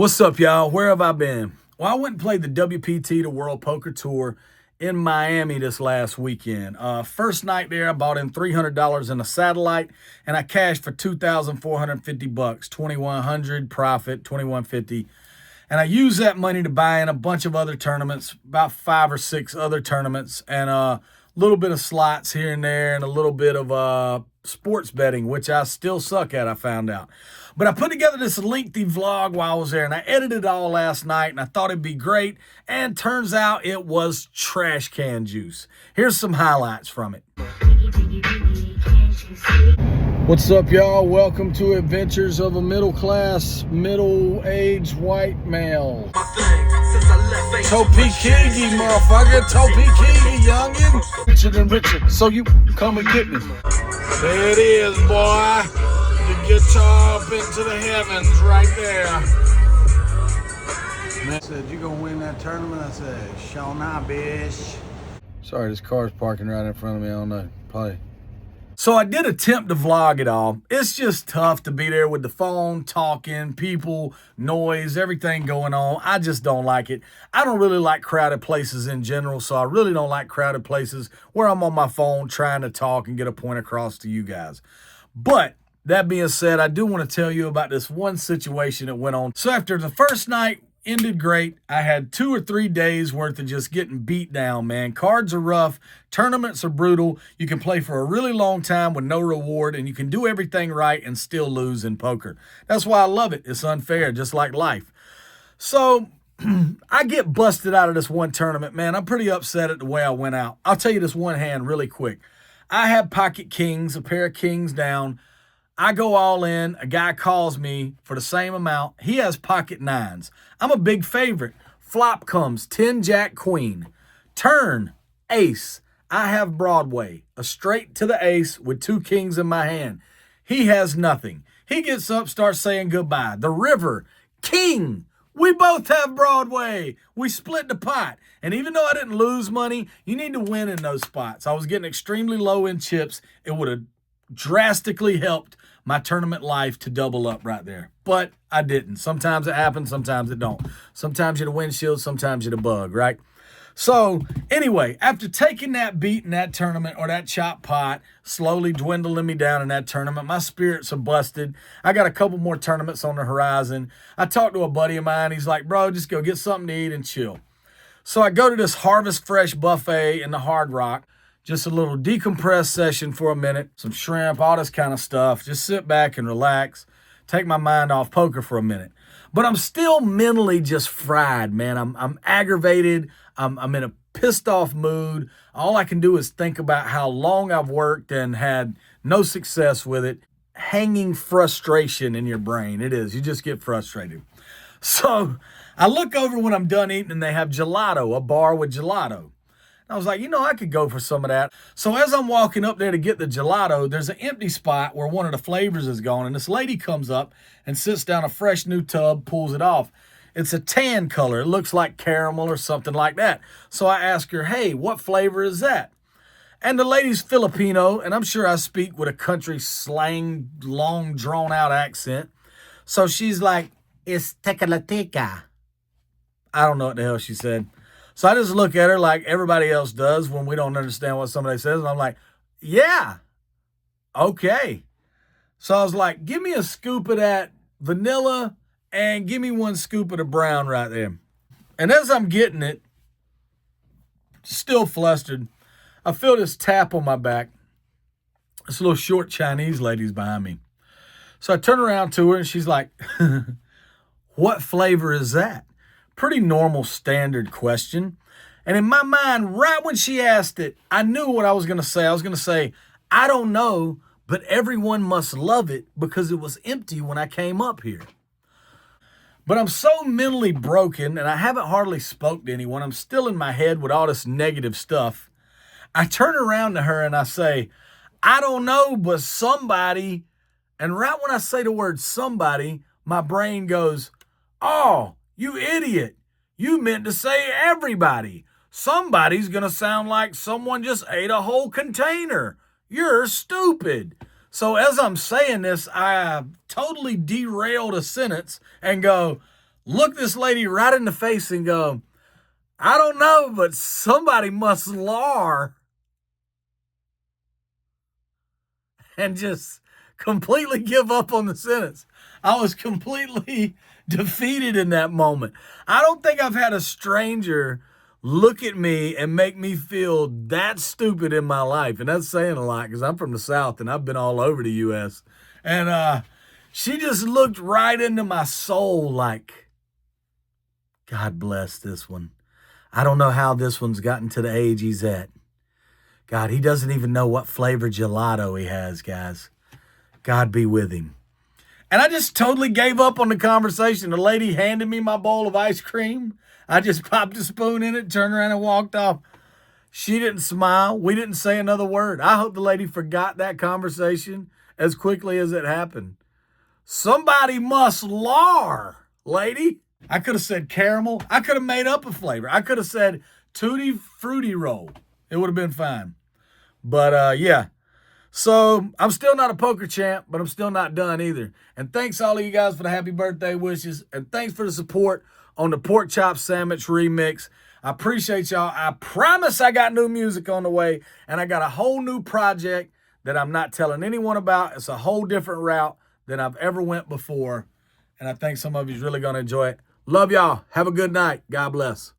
What's up, y'all? Where have I been? Well, I went and played the WPT, the World Poker Tour, in Miami this last weekend. First night there, I bought in $300 in a satellite, and I cashed for $2,450, 2,100 profit, 2,150. And I used that money to buy in a bunch of other tournaments, about 5 or 6 other tournaments, and a little bit of slots here and there, and a little bit of sports betting, which I still suck at, I found out. But I put together this lengthy vlog while I was there, and I edited it all last night, and I thought it'd be great, and turns out it was trash can juice. Here's some highlights from it. What's up, y'all? Welcome to Adventures of a Middle-Class, Middle-Aged White Male. Topekigi, motherfucker. Topekigi, youngin'. Richer than Richard. So you come and get me. There it is, boy. The guitar up into the heavens right there. Man said, you gonna win that tournament? I said, sure not, bitch. Sorry, this car's parking right in front of me. I don't know. Probably. So I did attempt to vlog it all. It's just tough to be there with the phone, talking, people, noise, everything going on. I just don't like it. I don't really like crowded places in general, so I really don't like crowded places where I'm on my phone trying to talk and get a point across to you guys. But that being said, I do want to tell you about this one situation that went on. So after the first night ended great, I had 2 or 3 days worth of just getting beat down, man. Cards are rough. Tournaments are brutal. You can play for a really long time with no reward, and you can do everything right and still lose in poker. That's why I love it. It's unfair, just like life. So I get busted out of this one tournament, man. I'm pretty upset at the way I went out. I'll tell you this one hand really quick. I have pocket kings, a pair of kings down. I go all in. A guy calls me for the same amount. He has pocket nines. I'm a big favorite. Flop comes 10 jack queen. Turn ace. I have Broadway. A straight to the ace with 2 kings in my hand. He has nothing. He gets up, starts saying goodbye. The river, king. We both have Broadway. We split the pot. And even though I didn't lose money, you need to win in those spots. I was getting extremely low in chips. It would have drastically helped my tournament life to double up right there. But I didn't. Sometimes it happens, sometimes it don't. Sometimes you're the windshield, sometimes you're the bug, right? So anyway, after taking that beat in that tournament, or that chop pot, slowly dwindling me down in that tournament, my spirits are busted. I got a couple more tournaments on the horizon. I talked to a buddy of mine. He's like, bro, just go get something to eat and chill. So I go to this Harvest Fresh buffet in the Hard Rock. Just a little decompress session for a minute, some shrimp, all this kind of stuff. Just sit back and relax, take my mind off poker for a minute. But I'm still mentally just fried, man. I'm aggravated. I'm in a pissed off mood. All I can do is think about how long I've worked and had no success with it. Hanging frustration in your brain. It is. You just get frustrated. So I look over when I'm done eating and they have gelato, a bar with gelato. I was like, I could go for some of that. So as I'm walking up there to get the gelato, there's an empty spot where one of the flavors is gone. And this lady comes up and sits down a fresh new tub, pulls it off. It's a tan color. It looks like caramel or something like that. So I ask her, hey, what flavor is that? And the lady's Filipino, and I'm sure I speak with a country slang, long, drawn-out accent. So she's like, it's tecalateca. I don't know what the hell she said. So I just look at her like everybody else does when we don't understand what somebody says. And I'm like, yeah, okay. So I was like, give me a scoop of that vanilla and give me 1 scoop of the brown right there. And as I'm getting it, still flustered, I feel this tap on my back. This little short Chinese lady's behind me. So I turn around to her and she's like, what flavor is that? Pretty normal standard question. And in my mind, right when she asked it, I knew what I was going to say. I was going to say, I don't know, but everyone must love it because it was empty when I came up here. But I'm so mentally broken and I haven't hardly spoke to anyone. I'm still in my head with all this negative stuff. I turn around to her and I say, I don't know, but somebody. And right when I say the word somebody, my brain goes, oh, you idiot. You meant to say everybody. Somebody's going to sound like someone just ate a whole container. You're stupid. So as I'm saying this, I totally derailed a sentence and go, look this lady right in the face and go, I don't know, but somebody must lar, and just completely give up on the sentence. I was completely defeated in that moment. I don't think I've had a stranger look at me and make me feel that stupid in my life. And that's saying a lot because I'm from the South and I've been all over the U.S. And she just looked right into my soul like, God bless this one. I don't know how this one's gotten to the age he's at. God, he doesn't even know what flavor gelato he has, guys. God be with him. And I just totally gave up on the conversation. The lady handed me my bowl of ice cream. I just popped a spoon in it, turned around and walked off. She didn't smile. We didn't say another word. I hope the lady forgot that conversation as quickly as it happened. Somebody must lar, lady. I could have said caramel. I could have made up a flavor. I could have said Tutti Frutti Roll. It would have been fine. But yeah. So I'm still not a poker champ, but I'm still not done either. And thanks all of you guys for the happy birthday wishes. And thanks for the support on the pork chop sandwich remix. I appreciate y'all. I promise I got new music on the way. And I got a whole new project that I'm not telling anyone about. It's a whole different route than I've ever went before. And I think some of you's really going to enjoy it. Love y'all. Have a good night. God bless.